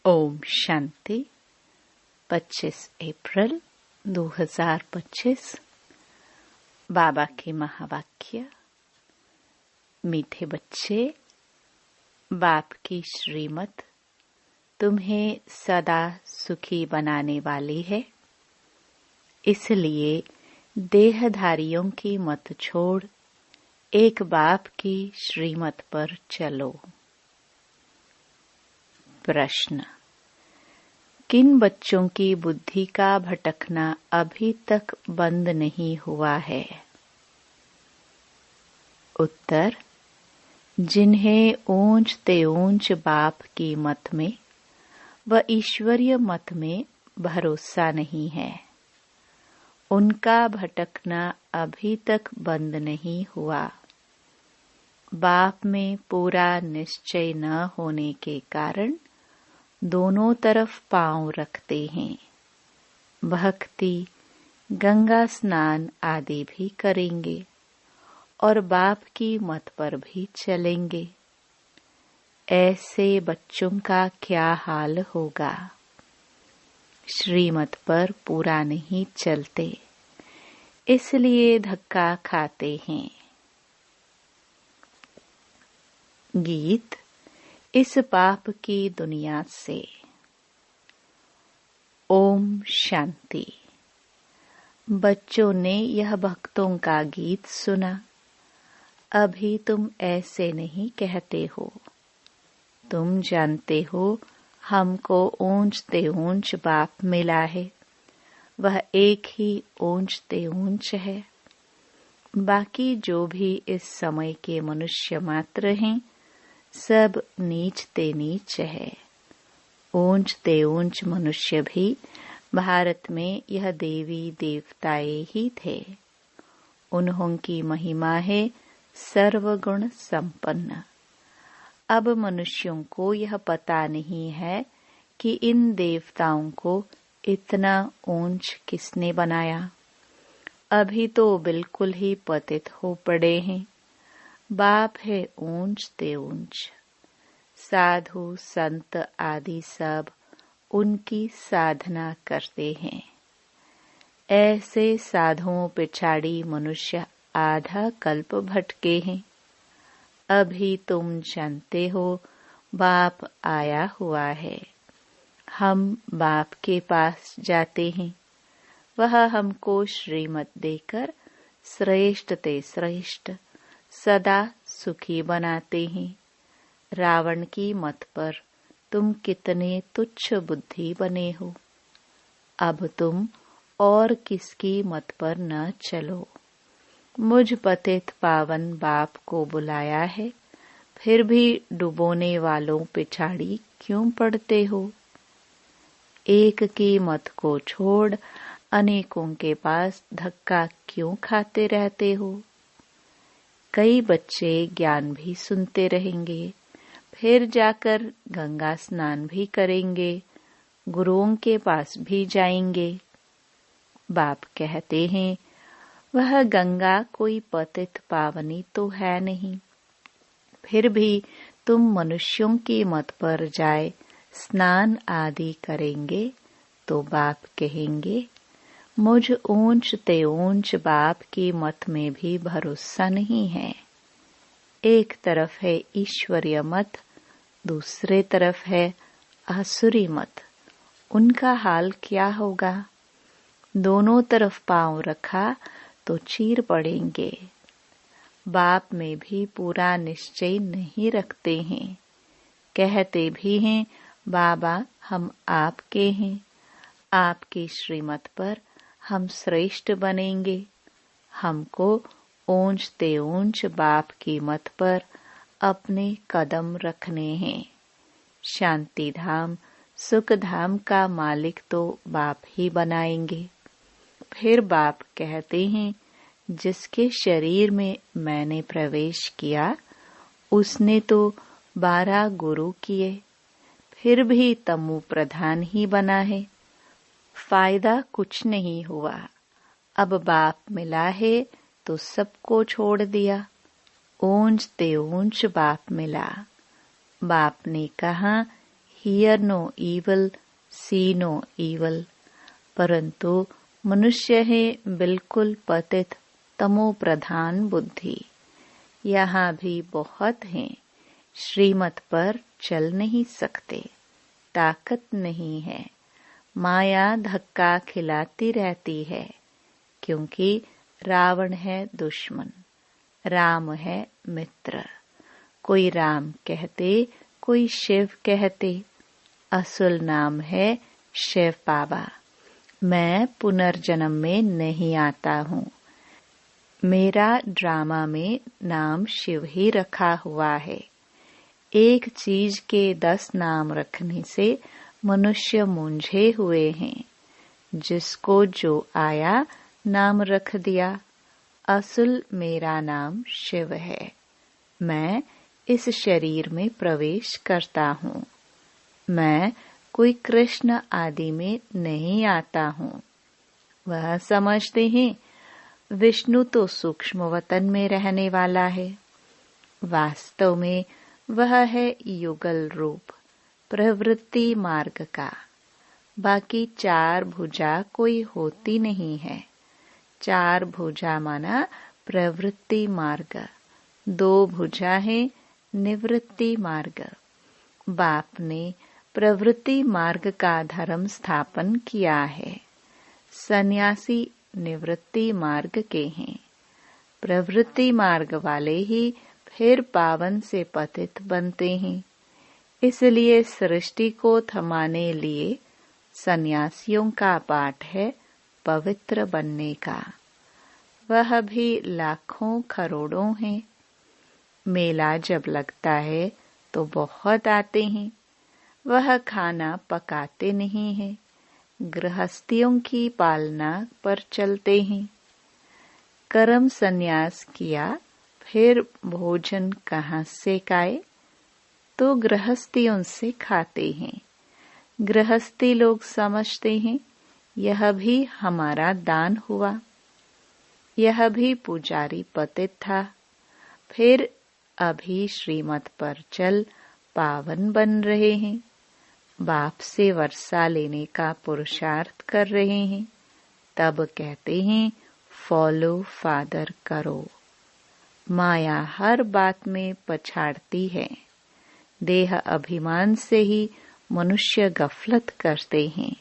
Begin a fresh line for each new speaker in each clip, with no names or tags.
ओम शांति। 25 अप्रैल 2025। बाबा के महावाक्य। मीठे बच्चे, बाप की श्रीमत तुम्हें सदा सुखी बनाने वाली है, इसलिए देहधारियों की मत छोड़ एक बाप की श्रीमत पर चलो। प्रश्न: किन बच्चों की बुद्धि का भटकना अभी तक बंद नहीं हुआ है? उत्तर: जिन्हें ऊंच ते ऊंच बाप की मत में व ईश्वरीय मत में भरोसा नहीं है, उनका भटकना अभी तक बंद नहीं हुआ। बाप में पूरा निश्चय न होने के कारण दोनों तरफ पांव रखते हैं। भक्ति, गंगा स्नान आदि भी करेंगे और बाप की मत पर भी चलेंगे। ऐसे बच्चों का क्या हाल होगा? श्रीमत पर पूरा नहीं चलते, इसलिए धक्का खाते हैं। गीत इस पाप की दुनिया से। ओम शांति। बच्चों ने यह भक्तों का गीत सुना। अभी तुम ऐसे नहीं कहते हो। तुम जानते हो हमको ऊंच ते ऊंच बाप मिला है, वह एक ही ऊंच ते ऊंच है। बाकी जो भी इस समय के मनुष्य मात्र हैं, सब नीच ते नीच है। ऊंच ते ऊंच मनुष्य भी भारत में यह देवी देवताए ही थे। उन्हों की महिमा है सर्वगुण संपन्न। अब मनुष्यों को यह पता नहीं है कि इन देवताओं को इतना ऊंच किसने बनाया। अभी तो बिल्कुल ही पतित हो पड़े हैं। बाप है ऊंच ते ऊंच। साधु संत आदि सब उनकी साधना करते हैं। ऐसे साधुओं पिछाड़ी मनुष्य आधा कल्प भटके हैं। अभी तुम जानते हो बाप आया हुआ है। हम बाप के पास जाते हैं। वह हमको श्रीमत देकर श्रेष्ठ ते श्रेष्ठ सदा सुखी बनाते हैं। रावण की मत पर तुम कितने तुच्छ बुद्धि बने हो। अब तुम और किसकी मत पर न चलो। मुझ पतित पावन बाप को बुलाया है, फिर भी डुबोने वालों पिछाड़ी क्यों पड़ते हो? एक की मत को छोड़ अनेकों के पास धक्का क्यों खाते रहते हो? कई बच्चे ज्ञान भी सुनते रहेंगे, फिर जाकर गंगा स्नान भी करेंगे, गुरुओं के पास भी जाएंगे। बाप कहते हैं वह गंगा कोई पतित पावनी तो है नहीं। फिर भी तुम मनुष्यों की मत पर जाए स्नान आदि करेंगे तो बाप कहेंगे मुझ ऊंच ते ऊंच बाप की मत में भी भरोसा नहीं है। एक तरफ है ईश्वरीय मत, दूसरे तरफ है आसुरी मत। उनका हाल क्या होगा? दोनों तरफ पांव रखा तो चीर पड़ेंगे। बाप में भी पूरा निश्चय नहीं रखते हैं। कहते भी हैं बाबा हम आपके हैं, आपकी श्रीमत पर हम श्रेष्ठ बनेंगे। हमको ऊंच ते ऊंच बाप की मत पर अपने कदम रखने हैं। शांति धाम सुख धाम का मालिक तो बाप ही बनाएंगे। फिर बाप कहते हैं जिसके शरीर में मैंने प्रवेश किया उसने तो 12 गुरु किए, फिर भी तमु प्रधान ही बना है। फायदा कुछ नहीं हुआ। अब बाप मिला है तो सबको छोड़ दिया। ऊंच ते ऊंच बाप मिला। बाप ने कहा hear no evil, see no evil. परंतु मनुष्य है बिल्कुल पतित, तमो प्रधान बुद्धि। यहाँ भी बहुत हैं, श्रीमत पर चल नहीं सकते, ताकत नहीं है। माया धक्का खिलाती रहती है, क्योंकि रावण है दुश्मन, राम है मित्र। कोई राम कहते, कोई शिव कहते। असल नाम है शिव बाबा। मैं पुनर्जन्म में नहीं आता हूँ। मेरा ड्रामा में नाम शिव ही रखा हुआ है। एक चीज के 10 नाम रखने से मनुष्य मूंझे हुए हैं। जिसको जो आया नाम रख दिया। असल मेरा नाम शिव है। मैं इस शरीर में प्रवेश करता हूँ। मैं कोई कृष्ण आदि में नहीं आता हूँ। वह समझते हैं विष्णु तो सूक्ष्म वतन में रहने वाला है। वास्तव में वह है युगल रूप, प्रवृत्ति मार्ग का। बाकी 4 भुजा कोई होती नहीं है। 4 भुजा माना प्रवृत्ति मार्ग, 2 भुजा है निवृत्ति मार्ग। बाप ने प्रवृत्ति मार्ग का धर्म स्थापन किया है। सन्यासी निवृत्ति मार्ग के हैं। प्रवृत्ति मार्ग वाले ही फिर पावन से पतित बनते हैं। इसलिए सृष्टि को थमाने लिए सन्यासियों का पाठ है पवित्र बनने का। वह भी लाखों करोड़ों हैं। मेला जब लगता है तो बहुत आते हैं। वह खाना पकाते नहीं हैं, गृहस्थियों की पालना पर चलते हैं। कर्म संन्यास किया, फिर भोजन कहाँ से खाए? तो गृहस्थियों से खाते हैं। गृहस्थी लोग समझते हैं यह भी हमारा दान हुआ। यह भी पुजारी पतित था, फिर अभी श्रीमत पर चल पावन बन रहे हैं। बाप से वर्षा लेने का पुरुषार्थ कर रहे हैं। तब कहते हैं फॉलो फादर करो। माया हर बात में पछाड़ती है। देह अभिमान से ही मनुष्य गफलत करते हैं।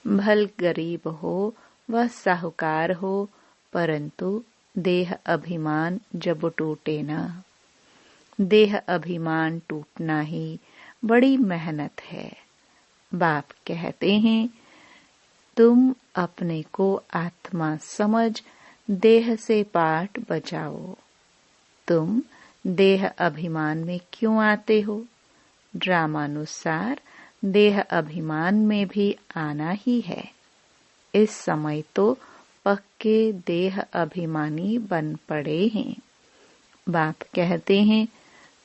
भल गरीब हो व साहूकार हो, परंतु देह अभिमान जब टूटे न। देह अभिमान टूटना ही बड़ी मेहनत है। बाप कहते हैं तुम अपने को आत्मा समझ देह से पाठ बचाओ। तुम देह अभिमान में क्यों आते हो? ड्रामानुसार देह अभिमान में भी आना ही है। इस समय तो पक्के देह अभिमानी बन पड़े हैं। बाप कहते हैं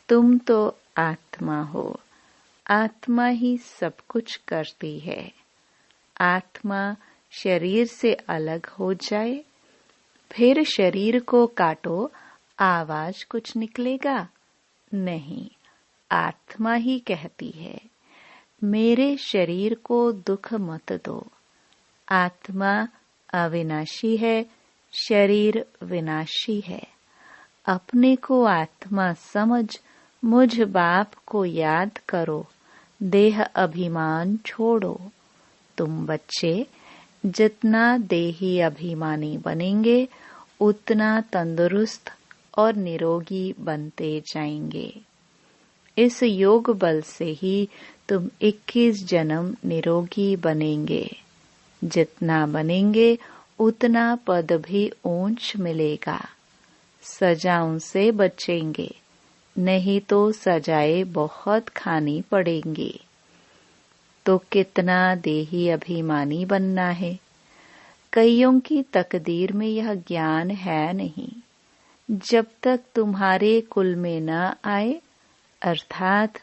तुम तो आत्मा हो। आत्मा ही सब कुछ करती है। आत्मा शरीर से अलग हो जाए, फिर शरीर को काटो, आवाज कुछ निकलेगा? नहीं, आत्मा ही कहती है मेरे शरीर को दुख मत दो। आत्मा अविनाशी है, शरीर विनाशी है। अपने को आत्मा समझ मुझ बाप को याद करो। देह अभिमान छोड़ो। तुम बच्चे जितना देही अभिमानी बनेंगे उतना तंदुरुस्त और निरोगी बनते जाएंगे। इस योग बल से ही तुम 21 जन्म निरोगी बनेंगे। जितना बनेंगे उतना पद भी ऊंच मिलेगा। सजाओं से बचेंगे, नहीं तो सजाएं बहुत खानी पड़ेंगी। तो कितना देही अभिमानी बनना है। कईयों की तकदीर में यह ज्ञान है नहीं। जब तक तुम्हारे कुल में न आए, अर्थात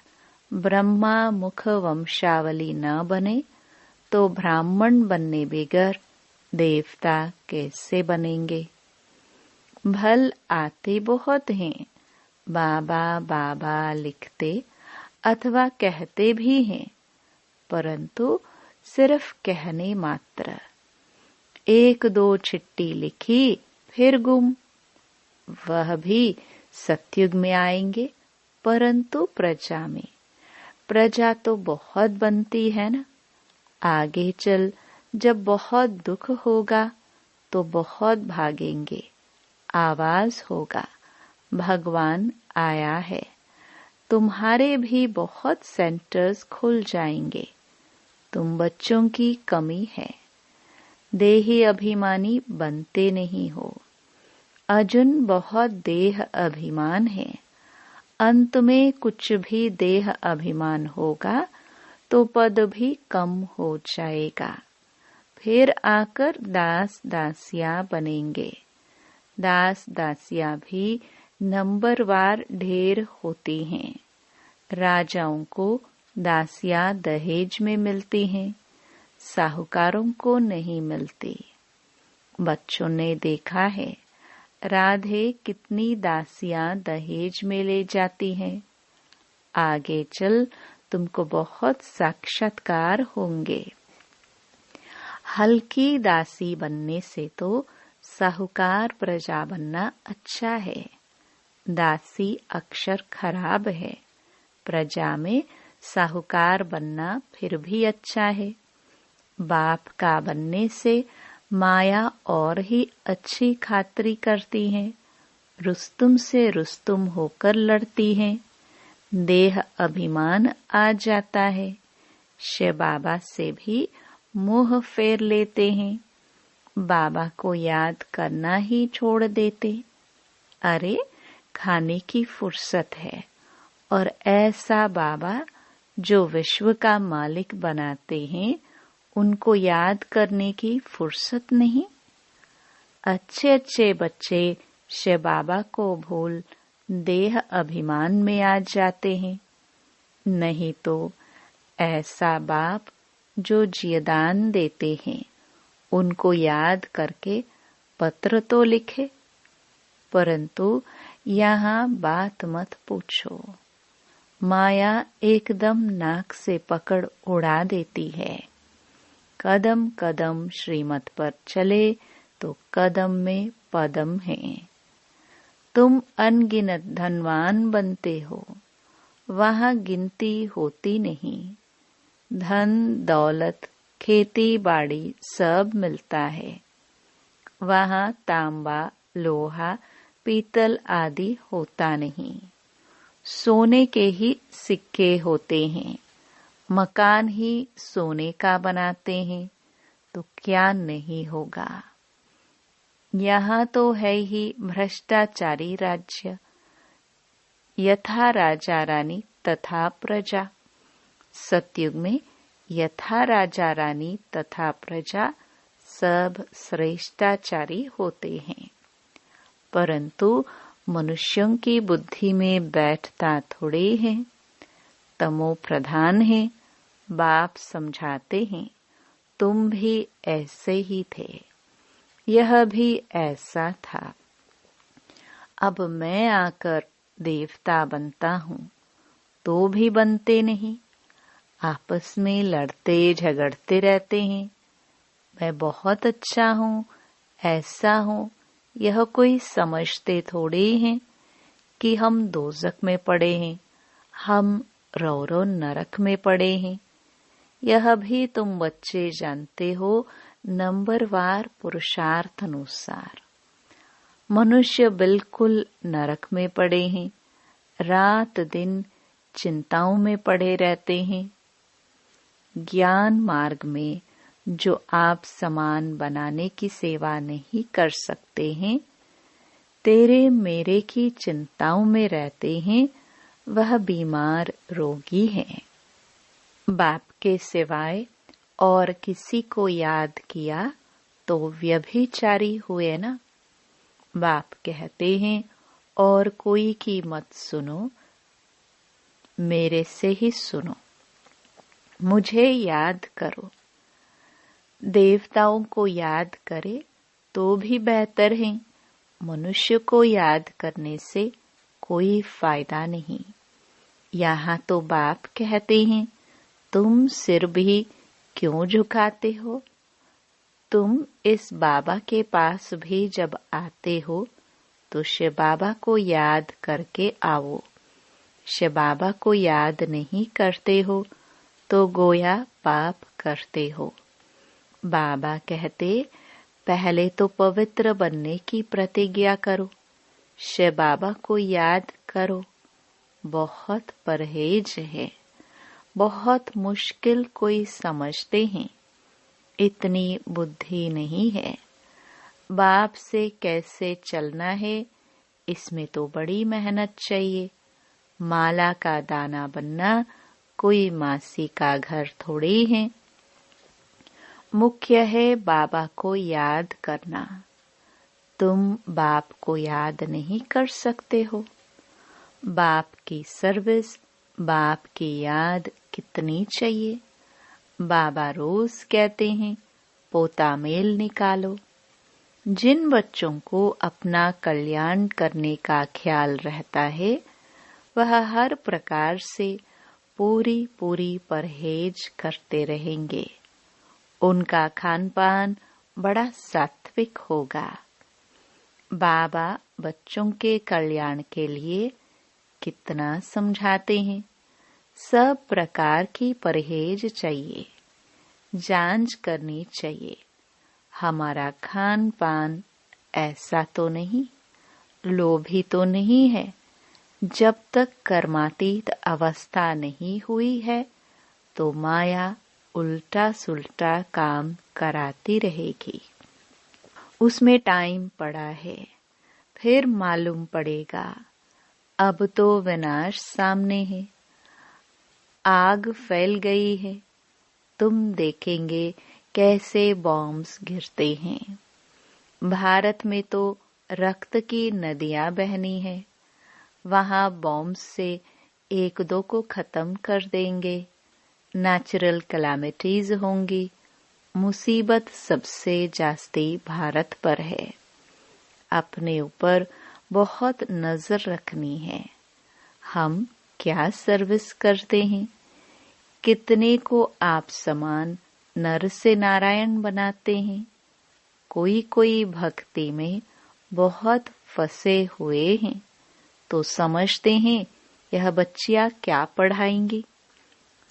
ब्रह्मा मुख वंशावली न बने, तो ब्राह्मण बनने बगैर देवता कैसे बनेंगे? भल आते बहुत हैं, बाबा बाबा लिखते अथवा कहते भी हैं, परंतु सिर्फ कहने मात्र। 1-2 चिट्ठी लिखी फिर गुम। वह भी सतयुग में आएंगे, परंतु प्रजा में। प्रजा तो बहुत बनती है ना। आगे चल जब बहुत दुख होगा तो बहुत भागेंगे, आवाज होगा भगवान आया है। तुम्हारे भी बहुत सेंटर्स खुल जाएंगे। तुम बच्चों की कमी है। देही अभिमानी बनते नहीं हो। अर्जुन बहुत देह अभिमान है। अंत में कुछ भी देह अभिमान होगा तो पद भी कम हो जाएगा। फिर आकर दास दासियां बनेंगे। दास दासियां भी नंबरवार ढेर होती हैं। राजाओं को दासियां दहेज में मिलती हैं, साहूकारों को नहीं मिलती। बच्चों ने देखा है राधे कितनी दासियां दहेज में ले जाती हैं। आगे चल तुमको बहुत साक्षात्कार होंगे। हल्की दासी बनने से तो साहूकार प्रजा बनना अच्छा है। दासी अक्षर खराब है। प्रजा में साहूकार बनना फिर भी अच्छा है। बाप का बनने से माया और ही अच्छी खातरी करती है। रुस्तुम से रुस्तुम होकर लड़ती है। देह अभिमान आ जाता है। शिव बाबा से भी मुंह फेर लेते हैं। बाबा को याद करना ही छोड़ देते। अरे खाने की फुर्सत है और ऐसा बाबा जो विश्व का मालिक बनाते हैं उनको याद करने की फुर्सत नहीं। अच्छे अच्छे बच्चे शिव बाबा को भूल देह अभिमान में आ जाते हैं। नहीं तो ऐसा बाप जो जियदान देते हैं उनको याद करके पत्र तो लिखे, परंतु यहाँ बात मत पूछो। माया एकदम नाक से पकड़ उड़ा देती है। कदम कदम श्रीमत पर चले तो कदम में पदम है। तुम अनगिनत धनवान बनते हो, वहाँ गिनती होती नहीं। धन दौलत खेती बाड़ी सब मिलता है। वहाँ तांबा लोहा पीतल आदि होता नहीं। सोने के ही सिक्के होते हैं। मकान ही सोने का बनाते हैं तो क्या नहीं होगा। यहाँ तो है ही भ्रष्टाचारी राज्य। यथा राजा रानी तथा प्रजा। सतयुग में यथा राजा रानी तथा प्रजा सब श्रेष्ठाचारी होते हैं, परंतु मनुष्यों की बुद्धि में बैठता थोड़े है। तमो प्रधान है। बाप समझाते हैं तुम भी ऐसे ही थे, यह भी ऐसा था। अब मैं आकर देवता बनता हूँ तो भी बनते नहीं। आपस में लड़ते झगड़ते रहते हैं। मैं बहुत अच्छा हूँ, ऐसा हूँ, यह कोई समझते थोड़े हैं कि हम दोजक में पड़े हैं, हम रौरो नरक में पड़े हैं। यह भी तुम बच्चे जानते हो नंबरवार पुरुषार्थ अनुसार। मनुष्य बिल्कुल नरक में पड़े हैं, रात दिन चिंताओं में पड़े रहते हैं। ज्ञान मार्ग में जो आप समान बनाने की सेवा नहीं कर सकते हैं, तेरे मेरे की चिंताओं में रहते हैं, वह बीमार रोगी है। बाप के सिवाय और किसी को याद किया तो व्यभिचारी हुए ना। बाप कहते हैं और कोई की मत सुनो, मेरे से ही सुनो, मुझे याद करो। देवताओं को याद करे तो भी बेहतर है। मनुष्य को याद करने से कोई फायदा नहीं। यहाँ तो बाप कहते हैं तुम सिर भी क्यों झुकाते हो? तुम इस बाबा के पास भी जब आते हो तो शिव बाबा को याद करके आओ। शिव बाबा को याद नहीं करते हो तो गोया पाप करते हो। बाबा कहते, पहले तो पवित्र बनने की प्रतिज्ञा करो, शिव बाबा को याद करो। बहुत परहेज है, बहुत मुश्किल कोई समझते हैं, इतनी बुद्धि नहीं है। बाप से कैसे चलना है, इसमें तो बड़ी मेहनत चाहिए। माला का दाना बनना कोई मासी का घर थोड़ी है। मुख्य है बाबा को याद करना। तुम बाप को याद नहीं कर सकते हो। बाप की सर्विस, बाप की याद कितनी चाहिए। बाबा रोज कहते हैं, पोता मेल निकालो। जिन बच्चों को अपना कल्याण करने का ख्याल रहता है, वह हर प्रकार से पूरी परहेज करते रहेंगे। उनका खान पान बड़ा सात्विक होगा। बाबा बच्चों के कल्याण के लिए कितना समझाते हैं। सब प्रकार की परहेज चाहिए, जांच करनी चाहिए। हमारा खान पान ऐसा तो नहीं, लोभी तो नहीं है। जब तक कर्मातीत अवस्था नहीं हुई है तो माया उल्टा सुल्टा काम कराती रहेगी। उसमें टाइम पड़ा है, फिर मालूम पड़ेगा। अब तो विनाश सामने है, आग फैल गई है। तुम देखेंगे कैसे बॉम्ब्स गिरते हैं। भारत में तो रक्त की नदियां बहनी है। वहां बॉम्ब्स से एक दो को खत्म कर देंगे। नेचुरल कैलामिटीज होंगी। मुसीबत सबसे जास्ती भारत पर है। अपने ऊपर बहुत नजर रखनी है। हम क्या सर्विस करते हैं? कितने को आप समान नर से नारायण बनाते हैं। कोई भक्ति में बहुत फंसे हुए हैं तो समझते हैं यह बच्चियां क्या पढ़ाएंगी।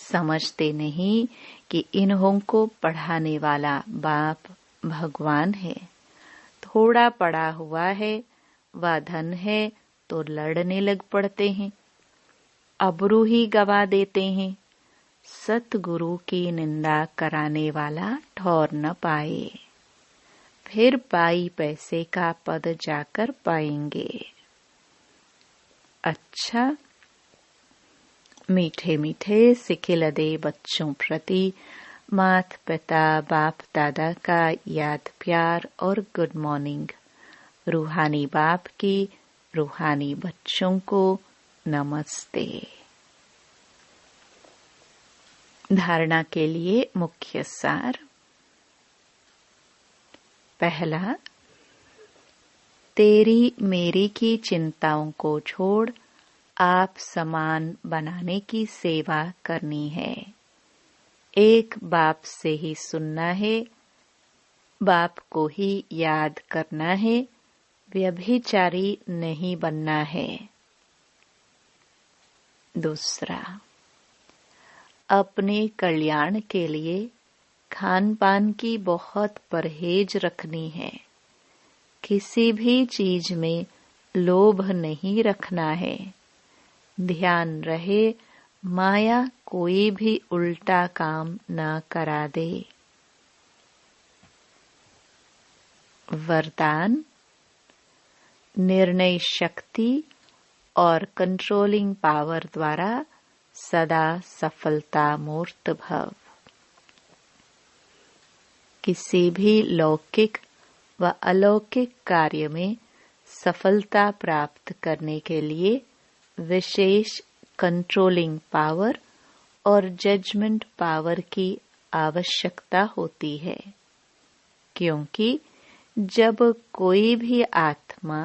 समझते नहीं कि इन्हों को पढ़ाने वाला बाप भगवान है। थोड़ा पढ़ा हुआ है व धन है तो लड़ने लग पड़ते हैं, अबरू ही गवा देते हैं। सतगुरु की निंदा कराने वाला ठौर न पाए, फिर पाई पैसे का पद जाकर पाएंगे। अच्छा, मीठे मीठे सिखिलदे बच्चों प्रति मात पिता बाप दादा का याद प्यार और गुड मॉर्निंग। रूहानी बाप की रूहानी बच्चों को नमस्ते। धारणा के लिए मुख्य सार। पहला, तेरी मेरी की चिंताओं को छोड़ आप समान बनाने की सेवा करनी है। एक बाप से ही सुनना है, बाप को ही याद करना है, व्यभिचारी नहीं बनना है। दूसरा, अपने कल्याण के लिए खान पान की बहुत परहेज रखनी है। किसी भी चीज में लोभ नहीं रखना है। ध्यान रहे माया कोई भी उल्टा काम न करा दे। वरदान, निर्णय शक्ति और कंट्रोलिंग पावर द्वारा सदा सफलता मूर्त भव। किसी भी लौकिक व अलौकिक कार्य में सफलता प्राप्त करने के लिए विशेष कंट्रोलिंग पावर और जजमेंट पावर की आवश्यकता होती है, क्योंकि जब कोई भी आत्मा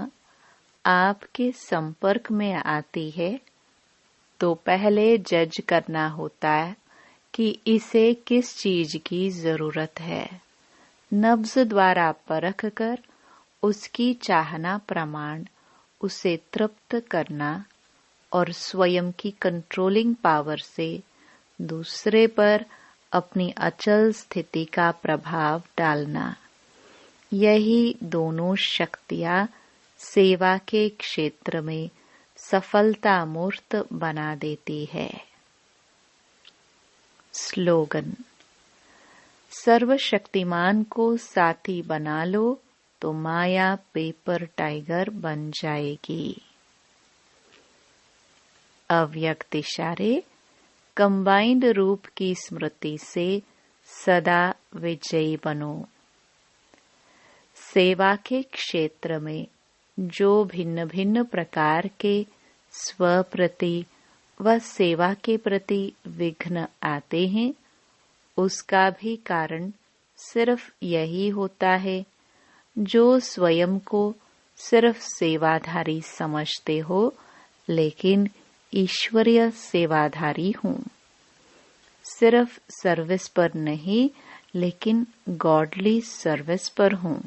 आपके संपर्क में आती है तो पहले जज करना होता है कि इसे किस चीज की जरूरत है। नब्ज द्वारा परख कर उसकी चाहना प्रमाण उसे तृप्त करना और स्वयं की कंट्रोलिंग पावर से दूसरे पर अपनी अचल स्थिति का प्रभाव डालना, यही दोनों शक्तियां सेवा के क्षेत्र में सफलता मूर्त बना देती है। स्लोगन: सर्वशक्तिमान को साथी बना लो तो माया पेपर टाइगर बन जाएगी। अव्यक्त इशारे कंबाइंड रूप की स्मृति से सदा विजयी बनो। सेवा के क्षेत्र में जो भिन्न भिन्न प्रकार के स्व प्रति व सेवा के प्रति विघ्न आते हैं, उसका भी कारण सिर्फ यही होता है जो स्वयं को सिर्फ सेवाधारी समझते हो, लेकिन ईश्वरीय सेवाधारी हूँ। सिर्फ सर्विस पर नहीं, लेकिन गॉडली सर्विस पर हूँ।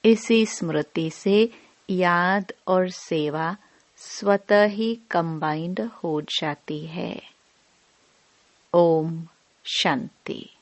इसी स्मृति से याद और सेवा स्वतः ही कंबाइंड हो जाती है। ओम शांति।